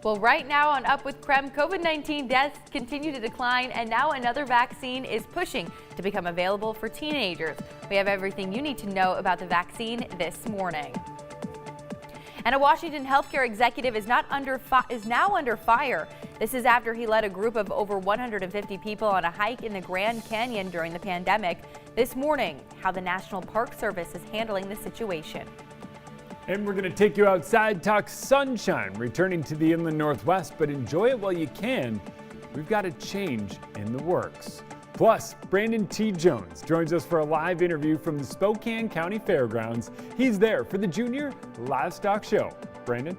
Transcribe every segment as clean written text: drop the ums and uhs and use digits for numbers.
Well, right now on Up with KREM, COVID-19 deaths continue to decline, and now another vaccine is pushing to become available for teenagers. We have everything you need to know about the vaccine this morning. And a Washington healthcare executive is now under fire. This is after he led a group of over 150 people on a hike in the Grand Canyon during the pandemic. This morning, how the National Park Service is handling the situation. And we're going to take you outside, talk sunshine, returning to the inland Northwest, but enjoy it while you can. We've got a change in the works. Plus, Brandon T. Jones joins us for a live interview from the Spokane County Fairgrounds. He's there for the Junior Livestock Show. Brandon?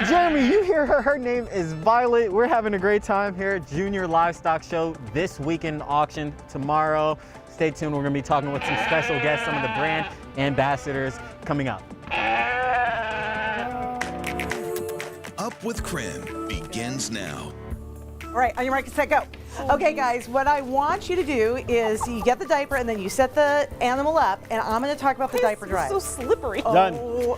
Jeremy, you hear her. Her name is Violet. We're having a great time here at Junior Livestock Show this weekend auction tomorrow. Stay tuned. We're going to be talking with some special guests, some of the brand ambassadors coming up. Up with KREM begins now. All right, on your mark, set, go. Okay, guys, what I want you to do is you get the diaper and then you set the animal up, and I'm going to talk about the diaper drive. So slippery. Done. You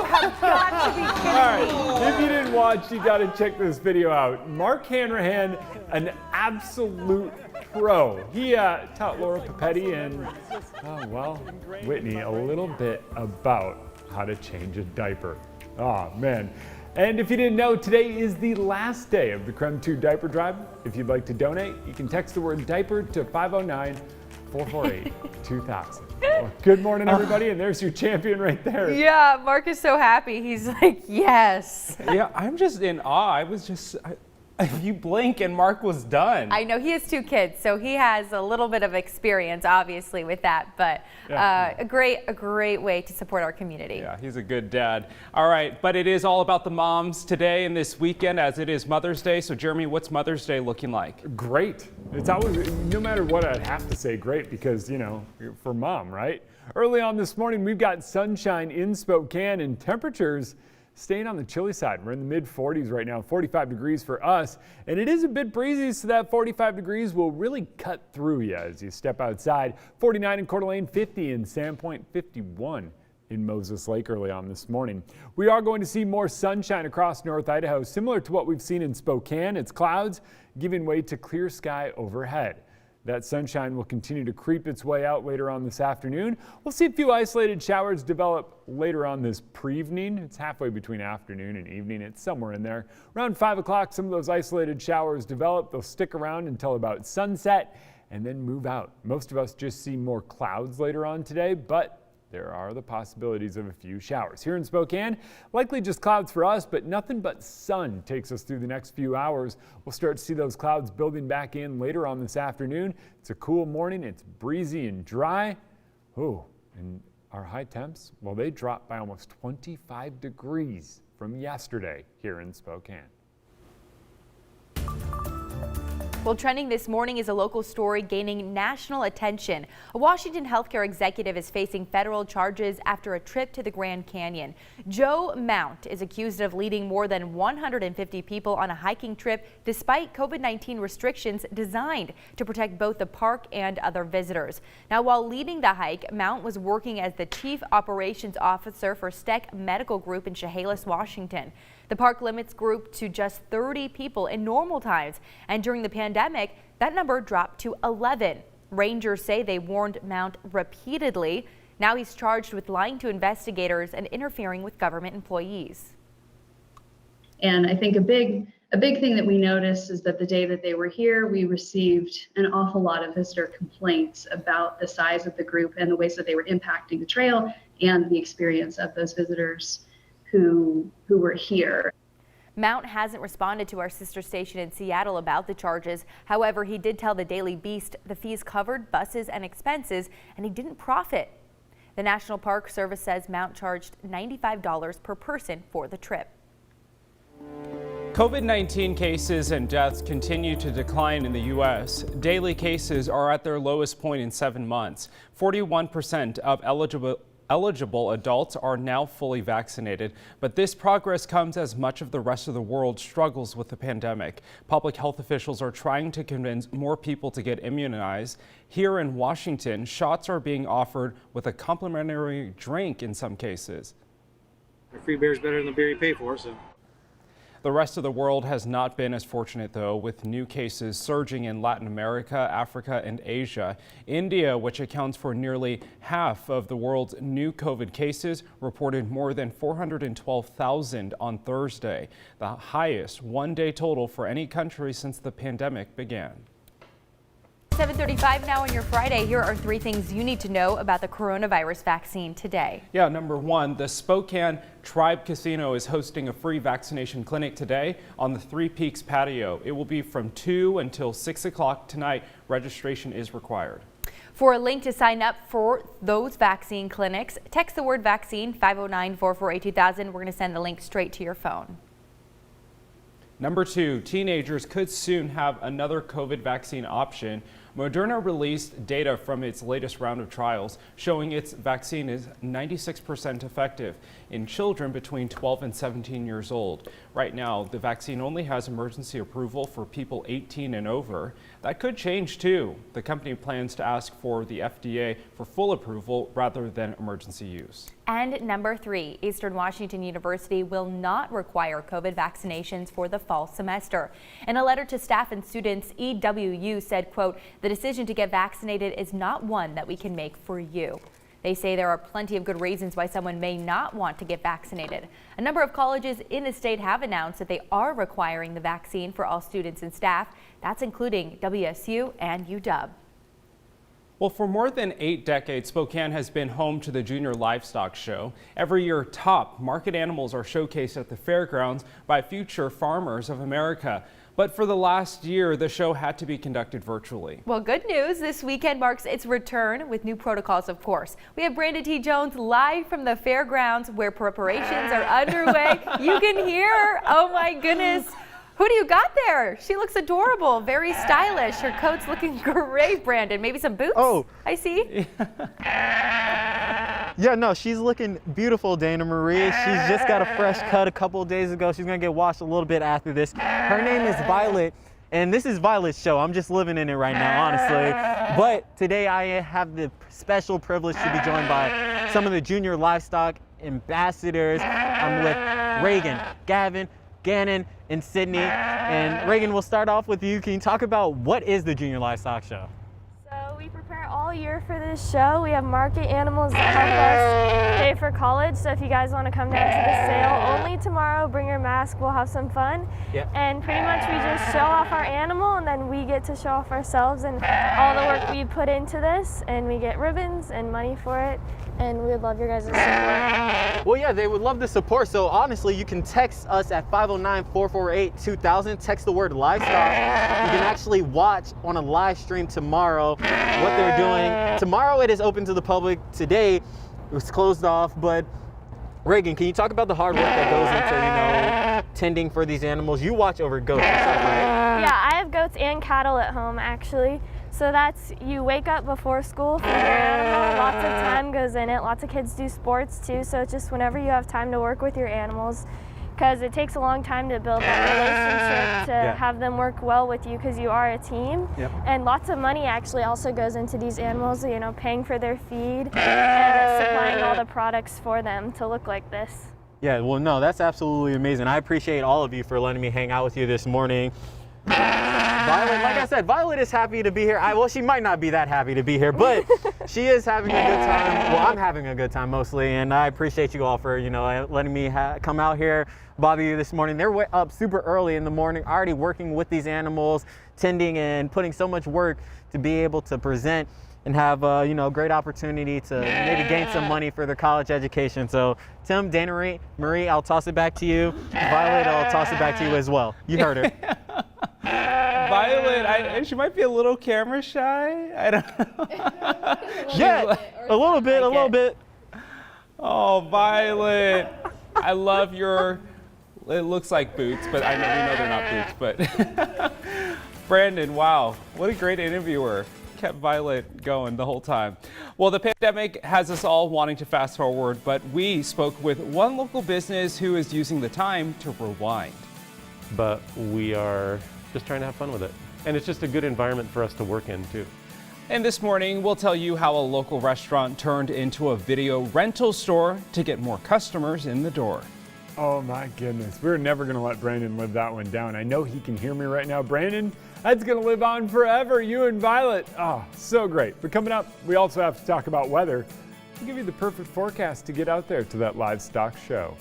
have got to be kidding All right, me. if you didn't watch, you got to check this video out. Mark Hanrahan, an absolute pro. He taught Laura Papetti and, Whitney a little bit about how to change a diaper. Oh, man. And if you didn't know, today is the last day of the KREM 2 diaper drive. If you'd like to donate, you can text the word diaper to 509-448-2000. Well, good morning, everybody, and there's your champion right there. Yeah, Mark is so happy. He's like, yes. Yeah, I'm just in awe. You blink and Mark was done. I know he has 2 kids, so he has a little bit of experience, obviously, with that. But a great way to support our community. Yeah, he's a good dad. All right, but it is all about the moms today and this weekend, as it is Mother's Day. So, Jeremy, what's Mother's Day looking like? Great. It's always, no matter what, I'd have to say great because, you know, for mom, right? Early on this morning, we've got sunshine in Spokane and temperatures staying on the chilly side. We're in the mid-40s right now, 45 degrees for us, and it is a bit breezy, so that 45 degrees will really cut through you as you step outside. 49 in Coeur d'Alene, 50 in Sandpoint, 51 in Moses Lake early on this morning. We are going to see more sunshine across North Idaho, similar to what we've seen in Spokane. It's clouds giving way to clear sky overhead. That sunshine will continue to creep its way out later on this afternoon. We'll see a few isolated showers develop later on this pre-evening. It's halfway between afternoon and evening. It's somewhere in there. Around 5 o'clock, some of those isolated showers develop. They'll stick around until about sunset and then move out. Most of us just see more clouds later on today, but there are the possibilities of a few showers. Here in Spokane, likely just clouds for us, but nothing but sun takes us through the next few hours. We'll start to see those clouds building back in later on this afternoon. It's a cool morning. It's breezy and dry. Oh, and our high temps, well, they dropped by almost 25 degrees from yesterday here in Spokane. Well, trending this morning is a local story gaining national attention. A Washington healthcare executive is facing federal charges after a trip to the Grand Canyon. Joe Mount is accused of leading more than 150 people on a hiking trip despite COVID-19 restrictions designed to protect both the park and other visitors. Now, while leading the hike, Mount was working as the chief operations officer for Steck Medical Group in Chehalis, Washington. The park limits group to just 30 people in normal times, and during the pandemic, that number dropped to 11. Rangers say they warned Mount repeatedly. Now he's charged with lying to investigators and interfering with government employees. And I think a big thing that we noticed is that the day that they were here, we received an awful lot of visitor complaints about the size of the group and the ways that they were impacting the trail and the experience of those visitors who were here. Mount hasn't responded to our sister station in Seattle about the charges. However, he did tell the Daily Beast the fees covered buses and expenses, and he didn't profit. The National Park Service says Mount charged $95 per person for the trip. COVID-19 cases and deaths continue to decline in the U.S. Daily cases are at their lowest point in 7 months. 41% of eligible adults are now fully vaccinated, but this progress comes as much of the rest of the world struggles with the pandemic. Public health officials are trying to convince more people to get immunized. Here in Washington, shots are being offered with a complimentary drink in some cases. Free beer is better than the beer you pay for, so. The rest of the world has not been as fortunate, though, with new cases surging in Latin America, Africa, and Asia. India, which accounts for nearly half of the world's new COVID cases, reported more than 412,000 on Thursday, the highest one-day total for any country since the pandemic began. 7:35 now on your Friday. Here are 3 things you need to know about the coronavirus vaccine today. Yeah, number 1, the Spokane Tribe Casino is hosting a free vaccination clinic today on the Three Peaks patio. It will be from 2 until 6 o'clock tonight. Registration is required. For a link to sign up for those vaccine clinics, text the word vaccine 509-448-2000. We're going to send the link straight to your phone. Number 2, teenagers could soon have another COVID vaccine option. Moderna released data from its latest round of trials showing its vaccine is 96% effective in children between 12 and 17 years old. Right now, the vaccine only has emergency approval for people 18 and over. That could change too. The company plans to ask for the FDA for full approval rather than emergency use. And number 3, Eastern Washington University will not require COVID vaccinations for the fall semester. In a letter to staff and students, EWU said, quote, "The decision to get vaccinated is not one that we can make for you." They say there are plenty of good reasons why someone may not want to get vaccinated. A number of colleges in the state have announced that they are requiring the vaccine for all students and staff. That's including WSU and UW. Well, for more than 8 decades, Spokane has been home to the Junior Livestock Show. Every year, top market animals are showcased at the fairgrounds by future farmers of America. But for the last year, the show had to be conducted virtually. Well, good news. This weekend marks its return with new protocols, of course. We have Brandon T. Jones live from the fairgrounds where preparations are underway. You can hear her. Oh, my goodness. Who do you got there? She looks adorable, very stylish. Her coat's looking great, Brandon. Maybe some boots? Oh. I see. Yeah, no, she's looking beautiful, Dana Marie. She's just got a fresh cut a couple of days ago. She's gonna get washed a little bit after this. Her name is Violet, and this is Violet's show. I'm just living in it right now, honestly. But today I have the special privilege to be joined by some of the Junior Livestock ambassadors. I'm with Reagan, Gavin, Gannon, and Sydney. And Reagan, we'll start off with you. Can you talk about what is the Junior Livestock Show? So we prepare all year for this show. We have market animals that help us pay for college. So if you guys want to come down to the sale, only tomorrow, bring your mask, we'll have some fun. Yep. And pretty much we just show off our animal and then we get to show off ourselves and all the work we put into this, and we get ribbons and money for it. And we would love your guys' support. Well, yeah, they would love the support. So honestly, you can text us at 509-448-2000. Text the word livestock. You can actually watch on a live stream tomorrow what they're doing. Tomorrow it is open to the public. Today it was closed off. But Reagan, can you talk about the hard work that goes into, tending for these animals? You watch over goats, right? Yeah, I have goats and cattle at home actually. So that's, you wake up before school, feed your animal, lots of time goes in it. Lots of kids do sports too, so it's just whenever you have time to work with your animals, because it takes a long time to build that relationship, to have them work well with you because you are a team. Yep. And lots of money actually also goes into these animals, you know, paying for their feed and supplying all the products for them to look like this. Yeah, well, no, that's absolutely amazing. I appreciate all of you for letting me hang out with you this morning. Violet, like I said, Violet is happy to be here. Well, she might not be that happy to be here, but she is having a good time. Well, I'm having a good time mostly, and I appreciate you all for, letting me come out here, bother you this morning. They're up super early in the morning, already working with these animals, tending and putting so much work to be able to present and have a great opportunity to maybe gain some money for their college education. So Tim, Dana Marie, I'll toss it back to you. Violet, I'll toss it back to you as well. You heard her. Violet, she might be a little camera shy. I don't know. Yeah, a little bit. Oh, Violet, I love your, it looks like boots, but we know they're not boots, but Brandon, wow, what a great interviewer. Kept Violet going the whole time. Well, the pandemic has us all wanting to fast forward, but we spoke with one local business who is using the time to rewind. But we are just trying to have fun with it. And it's just a good environment for us to work in too. And this morning, we'll tell you how a local restaurant turned into a video rental store to get more customers in the door. Oh my goodness, we're never gonna let Brandon live that one down. I know he can hear me right now. Brandon, that's gonna live on forever, you and Violet. Oh, so great. But coming up, we also have to talk about weather. We'll give you the perfect forecast to get out there to that livestock show.